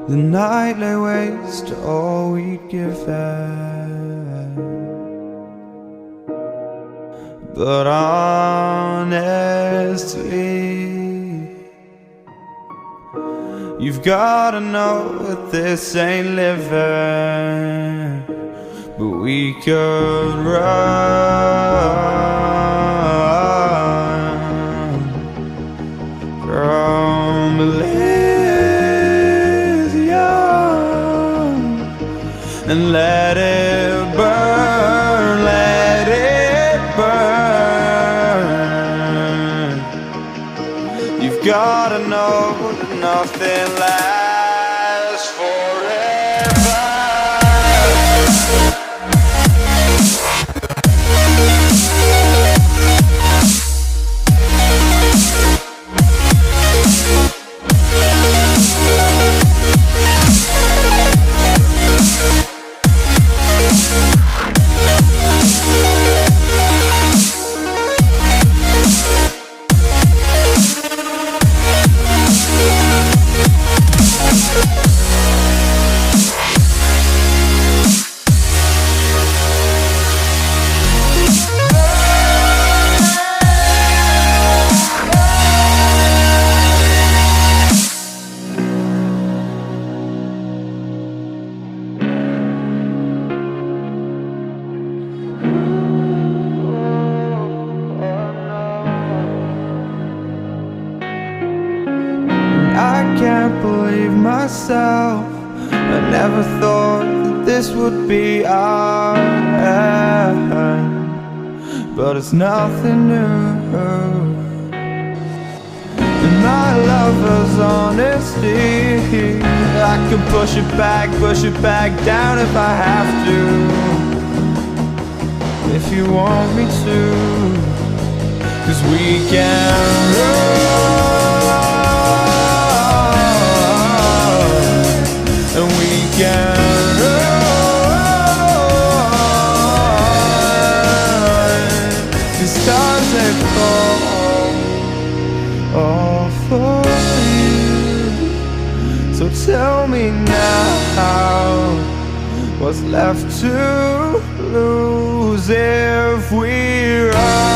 The night lay waste to all we'd given. But honestly, you've gotta know that this ain't living. But we could run from Elysium and let it burn, let it burn. You've gotta know that nothing lasts forever. I can't believe myself. I never thought that this would be our end, but it's nothing new. And my lover's honesty, I could push it back down if I have to. If you want me to, 'cause we can run. And we can run. These stars they fall all for you. So tell me now, what's left to lose if we run?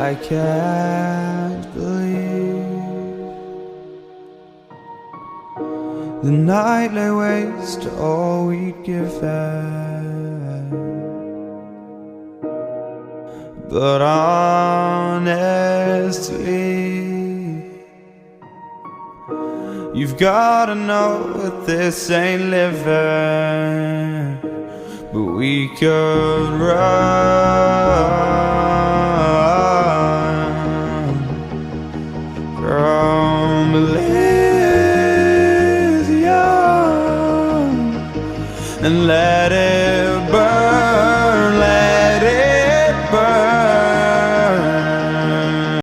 I can't believe the night lay waste to all we'd given. But honestly, You've gotta know that this ain't living, but we could run from Elysium and let it burn.